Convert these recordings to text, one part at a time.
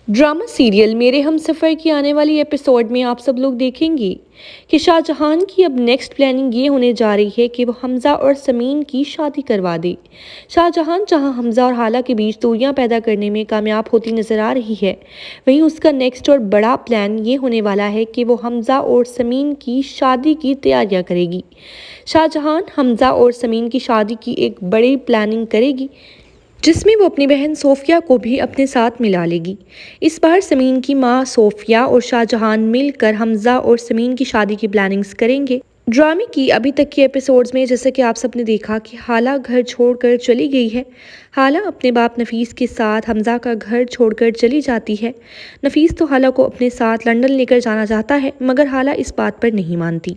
Drama serial मेरे हमसफ़र की आने वाली एपिसोड में आप सब लोग देखेंगे कि शाहजहान की अब नेक्स्ट प्लानिंग ये होने जा रही है कि वो हमज़ा और समीन की शादी करवा दे। शाहजहान जहां हमज़ा और हाला के बीच दूरियां पैदा करने में कामयाब होती नज़र आ रही है, वहीं उसका नेक्स्ट और बड़ा प्लान ये होने वाला है कि वो हमज़ा और समीन की शादी की तैयारियां करेगी। शाहजहान हमज़ा और समीन की शादी की एक बड़ी प्लानिंग करेगी, जिसमें वो अपनी बहन सोफिया को भी अपने साथ मिला लेगी। इस बार समीन की मां सोफिया और शाहजहान मिलकर हमज़ा और समीन की शादी की प्लानिंग्स करेंगे। ड्रामे की अभी तक के एपिसोड्स में जैसे कि आप सबने देखा कि हाला घर छोड़कर चली गई है। हाला अपने बाप नफीस के साथ हमज़ा का घर छोड़कर चली जाती है। नफीस तो हाला को अपने साथ लंदन लेकर जाना चाहता है, मगर हाला इस बात पर नहीं मानती।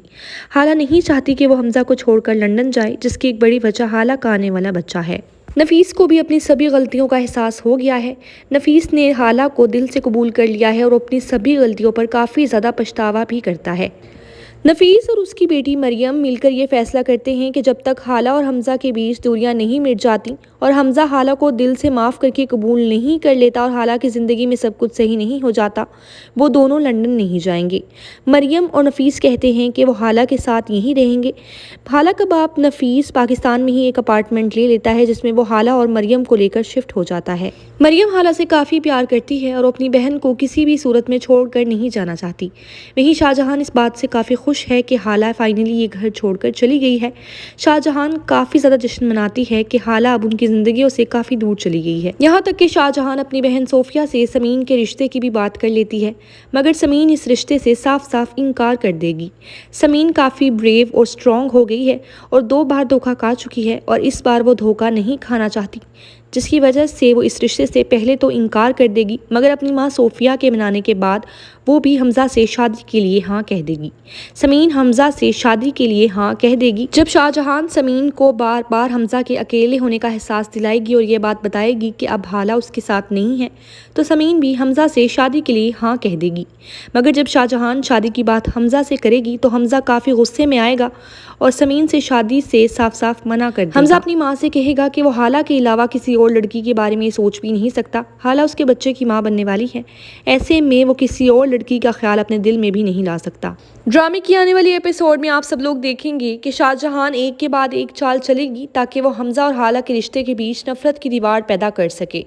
हाला नहीं चाहती कि वो हमज़ा को छोड़कर लंदन जाए, जिसकी एक बड़ी वजह हाला का आने वाला बच्चा है। नफीस को भी अपनी सभी गलतियों का एहसास हो गया है। नफीस ने हाला को दिल से कबूल कर लिया है और अपनी सभी गलतियों पर काफ़ी ज़्यादा पछतावा भी करता है। नफीस और उसकी बेटी मरियम मिलकर ये फैसला करते हैं कि जब तक हाला और हमज़ा के बीच दूरियां नहीं मिट जाती और हमज़ा हाला को दिल से माफ़ करके कबूल नहीं कर लेता और हाला की ज़िंदगी में सब कुछ सही नहीं हो जाता, वो दोनों लंदन नहीं जाएंगे। मरियम और नफीस कहते हैं कि वो हाला के साथ यहीं रहेंगे। हाला का बाप नफीस पाकिस्तान में ही एक अपार्टमेंट ले लेता है, जिसमें वो हाला और मरियम को लेकर शिफ्ट हो जाता है। मरियम हाला से काफ़ी प्यार करती है और अपनी बहन को किसी भी सूरत में छोड़कर नहीं जाना चाहती। वहीं शाहजहान इस बात से काफ़ी खुश है कि हाला फाइनली ये घर छोड़कर चली गई है। शाहजहान काफ़ी ज़्यादा जश्न मनाती है कि हाला अब उनकी ज़िंदगियों से काफ़ी दूर चली गई है। यहाँ तक कि शाहजहान अपनी बहन सोफिया से समीन के रिश्ते की भी बात कर लेती है, मगर समीन इस रिश्ते से साफ साफ इनकार कर देगी। समीन काफ़ी ब्रेव और स्ट्रॉन्ग हो गई है और 2 बार धोखा खा चुकी है और इस बार वो धोखा नहीं खाना चाहती, जिसकी वजह से वो इस रिश्ते से पहले तो इनकार कर देगी, मगर अपनी मां सोफिया के मनाने के बाद वो भी हमज़ा से शादी के लिए हाँ कह देगी। समीन हमज़ा से शादी के लिए हाँ कह देगी। जब शाहजहान समीन को बार बार हमज़ा के अकेले होने का एहसास दिलाएगी और ये बात बताएगी कि अब हाला उसके साथ नहीं है, तो समीन भी हमज़ा से शादी के लिए हाँ कह देगी। मगर जब शाहजहान शादी की बात हमज़ा से करेगी तो हमज़ा काफ़ी गुस्से में आएगा और समीन से शादी से साफ साफ मना कर देगा। हमज़ा अपनी माँ से कहेगा कि वो हाला के अलावा किसी और लड़की के बारे में सोच भी नहीं सकता। हाला उसके बच्चे की माँ बनने वाली है, ऐसे में वो किसी और लड़की का ख्याल अपने दिल में भी नहीं ला सकता। ड्रामे की आने वाली एपिसोड में आप सब लोग देखेंगे कि शाहजहान एक के बाद एक चाल चलेगी ताकि वो हमज़ा और हाला के रिश्ते के बीच नफरत की दीवार पैदा कर सके,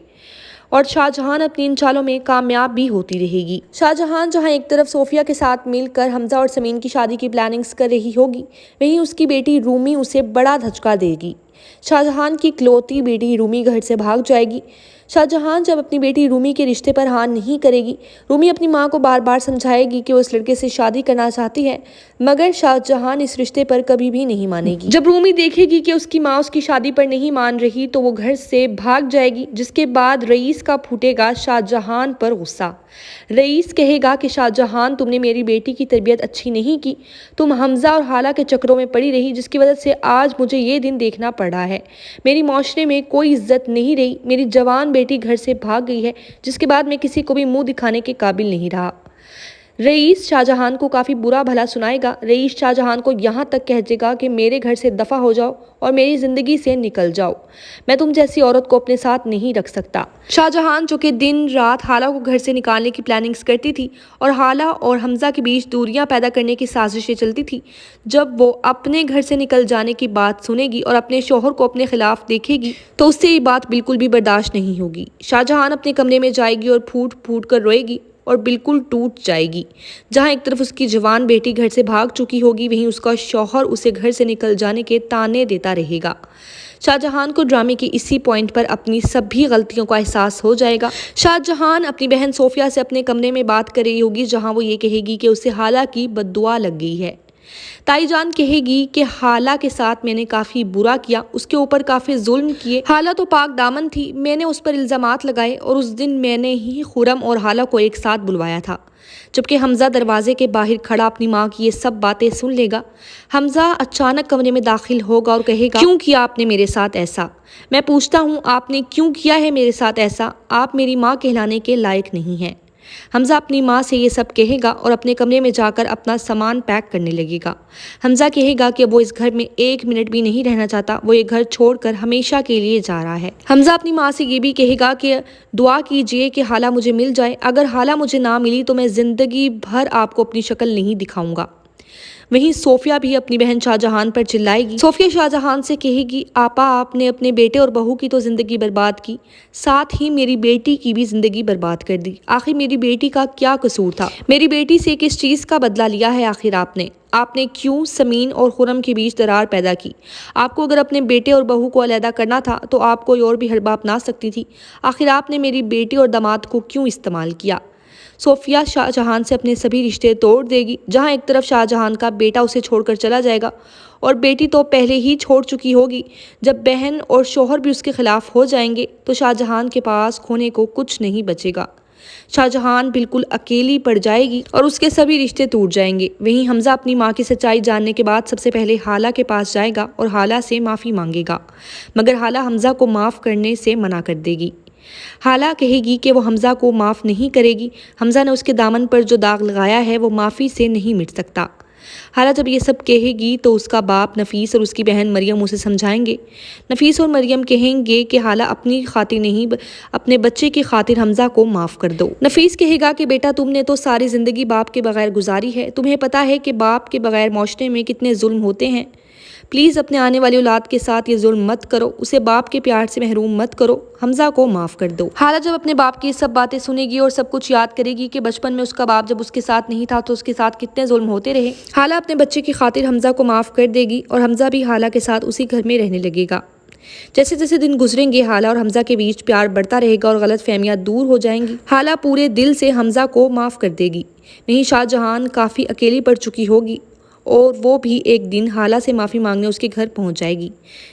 और शाहजहान अपनी इन चालों में कामयाब भी होती रहेगी। शाहजहान जहां एक तरफ सोफिया के साथ मिलकर हमज़ा और समीन की शादी की प्लानिंग्स कर रही होगी, वहीं उसकी बेटी रूमी उसे बड़ा धचका देगी। शाहजहान की इकलौती बेटी रूमी घर से भाग जाएगी। शाहजहान जब अपनी बेटी रूमी के रिश्ते पर हाँ नहीं करेगी, रूमी अपनी माँ को बार बार समझाएगी कि वो इस लड़के से शादी करना चाहती है, मगर शाहजहान इस रिश्ते पर कभी भी नहीं मानेगी। जब रूमी देखेगी कि उसकी माँ उसकी शादी पर नहीं मान रही, तो वो घर से भाग जाएगी, जिसके बाद रईस का फूटेगा शाहजहान पर गुस्सा। रईस कहेगा कि शाहजहान, तुमने मेरी बेटी की तरबियत अच्छी नहीं की, तुम हमज़ा और हाला के चक्रों में पड़ी रही, जिसकी वजह से आज मुझे ये दिन देखना पड़ रहा है। मेरी माशरे में कोई इज्जत नहीं रही, मेरी जवान बेटी घर से भाग गई है, जिसके बाद मैं किसी को भी मुंह दिखाने के काबिल नहीं रहा। रईस शाहजहान को काफ़ी बुरा भला सुनाएगा। रईस शाहजहान को यहाँ तक कह देगा कि मेरे घर से दफ़ा हो जाओ और मेरी ज़िंदगी से निकल जाओ, मैं तुम जैसी औरत को अपने साथ नहीं रख सकता। शाहजहान जो कि दिन रात हाला को घर से निकालने की प्लानिंग्स करती थी और हाला और हमज़ा के बीच दूरियां पैदा करने की साजिशें चलती थी, जब वो अपने घर से निकल जाने की बात सुनेगी और अपने शौहर को अपने खिलाफ देखेगी, तो उससे ये बात बिल्कुल भी बर्दाश्त नहीं होगी। शाहजहान अपने कमरे में जाएगी और फूट फूट कर रोएगी और बिल्कुल टूट जाएगी। जहां एक तरफ उसकी जवान बेटी घर से भाग चुकी होगी, वहीं उसका शौहर उसे घर से निकल जाने के ताने देता रहेगा। शाहजहान को ड्रामे के इसी पॉइंट पर अपनी सभी गलतियों का एहसास हो जाएगा। शाहजहान अपनी बहन सोफिया से अपने कमरे में बात कर रही होगी, जहां वो ये कहेगी कि उसे हाला की बद्दुआ लग गई है। ताईजान कहेगी कि हाला के साथ मैंने काफ़ी बुरा किया, उसके ऊपर काफ़ी जुल्म किए। हाला तो पाक दामन थी, मैंने उस पर इल्ज़ामात लगाए और उस दिन मैंने ही खुरम और हाला को एक साथ बुलवाया था। जबकि हमज़ा दरवाजे के बाहर खड़ा अपनी माँ की ये सब बातें सुन लेगा। हमज़ा अचानक कमरे में दाखिल होगा और कहेगा, क्यों किया आपने मेरे साथ ऐसा? मैं पूछता हूँ, आपने क्यों किया है मेरे साथ ऐसा? आप मेरी माँ कहलाने के लायक नहीं हैं। حمزہ اپنی ماں سے یہ سب کہے گا اور اپنے کمرے میں جا کر اپنا سامان پیک کرنے لگے گا۔ حمزہ کہے گا کہ وہ اس گھر میں 1 منٹ بھی نہیں رہنا چاہتا، وہ یہ گھر چھوڑ کر ہمیشہ کے لیے جا رہا ہے۔ حمزہ اپنی ماں سے یہ بھی کہے گا کہ دعا کیجئے کہ حالہ مجھے مل جائے، اگر حالہ مجھے نہ ملی تو میں زندگی بھر آپ کو اپنی شکل نہیں دکھاؤں گا۔ وہیں صوفیہ بھی اپنی بہن شاہجہان پر چلائے گی۔ صوفیہ شاہجہان سے کہے گی، آپا آپ نے اپنے بیٹے اور بہو کی تو زندگی برباد کی، ساتھ ہی میری بیٹی کی بھی زندگی برباد کر دی۔ آخر میری بیٹی کا کیا قصور تھا؟ میری بیٹی سے کس چیز کا بدلہ لیا ہے آخر آپ نے کیوں سمین اور خرم کے بیچ درار پیدا کی؟ آپ کو اگر اپنے بیٹے اور بہو کو علیحدہ کرنا تھا تو آپ کوئی اور بھی حربہ اپنا سکتی تھی۔ آخر آپ نے میری بیٹی اور داماد کو کیوں استعمال کیا؟ صوفیہ شاہجہان سے اپنے سبھی رشتے توڑ دے گی۔ جہاں ایک طرف شاہجہان کا بیٹا اسے چھوڑ کر چلا جائے گا اور بیٹی تو پہلے ہی چھوڑ چکی ہوگی، جب بہن اور شوہر بھی اس کے خلاف ہو جائیں گے تو شاہجہان کے پاس کھونے کو کچھ نہیں بچے گا۔ شاہجہان بالکل اکیلی پڑ جائے گی اور اس کے سبھی رشتے ٹوٹ جائیں گے۔ وہیں حمزہ اپنی ماں کی سچائی جاننے کے بعد سب سے پہلے حالہ کے پاس جائے گا اور حالہ سے معافی مانگے گا، مگر حالہ حمزہ کو معاف کرنے سے منع کر دے گی۔ حالہ کہے گی کہ وہ حمزہ کو معاف نہیں کرے گی، حمزہ نے اس کے دامن پر جو داغ لگایا ہے وہ معافی سے نہیں مٹ سکتا۔ حالہ جب یہ سب کہے گی تو اس کا باپ نفیس اور اس کی بہن مریم اسے سمجھائیں گے۔ نفیس اور مریم کہیں گے کہ حالہ اپنی خاطر نہیں، اپنے بچے کی خاطر حمزہ کو معاف کر دو۔ نفیس کہے گا کہ بیٹا تم نے تو ساری زندگی باپ کے بغیر گزاری ہے، تمہیں پتہ ہے کہ باپ کے بغیر معاشرے میں کتنے ظلم ہوتے ہیں، پلیز اپنے آنے والی اولاد کے ساتھ یہ ظلم مت کرو، اسے باپ کے پیار سے محروم مت کرو، حمزہ کو معاف کر دو۔ حالہ جب اپنے باپ کی سب باتیں سنے گی اور سب کچھ یاد کرے گی کہ بچپن میں اس کا باپ جب اس کے ساتھ نہیں تھا تو اس کے ساتھ کتنے ظلم ہوتے رہے، حالہ اپنے بچے کی خاطر حمزہ کو معاف کر دے گی اور حمزہ بھی حالہ کے ساتھ اسی گھر میں رہنے لگے گا۔ جیسے جیسے دن گزریں گے حالہ اور حمزہ کے بیچ پیار بڑھتا رہے گا اور غلط فہمیاں دور ہو جائیں گی۔ حالہ پورے دل سے حمزہ کو معاف کر دے گی۔ وہیں شاہجہان کافی اکیلی پڑ چکی ہوگی اور وہ بھی ایک دن حالہ سے معافی مانگنے اس کے گھر پہنچ جائے گی۔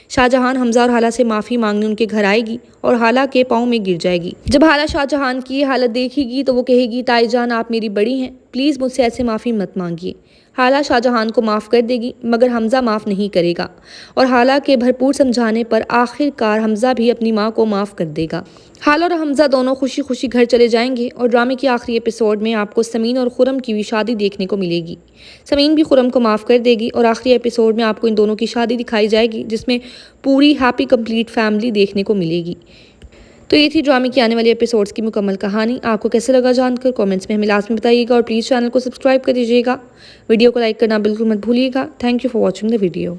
شاہجہان حمزہ اور حالہ سے معافی مانگنے ان کے گھر آئے گی اور حالہ کے پاؤں میں گر جائے گی۔ جب حالہ شاہجہان کی یہ حالت دیکھے گی تو وہ کہے گی، تائی جان آپ میری بڑی ہیں، پلیز مجھ سے ایسے معافی مت مانگیے۔ حالہ شاہجہان کو معاف کر دے گی مگر حمزہ معاف نہیں کرے گا اور حالہ کے بھرپور سمجھانے پر آخر کار حمزہ بھی اپنی ماں کو معاف کر دے گا۔ حالہ اور حمزہ دونوں خوشی خوشی گھر چلے جائیں گے اور ڈرامے کے آخری ایپیسوڈ میں آپ کو سمین اور خرم کی بھی شادی دیکھنے کو ملے گی۔ سمین بھی خرم کو معاف کر دے گی اور آخری ایپیسوڈ میں آپ کو ان دونوں کی شادی دکھائی جائے گی جس میں پوری ہیپی کمپلیٹ فیملی دیکھنے کو ملے گی۔ تو یہ تھی ڈرامے کی آنے والے ایپیسوڈز کی مکمل کہانی۔ آپ کو کیسے لگا جان کر کامنٹس میں ہمیں لازمی بتائیے گا اور پلیز چینل کو سبسکرائب کر دیجیے گا۔ ویڈیو کو لائک کرنا بالکل مت بھولیے گا۔ Thank you for watching the video.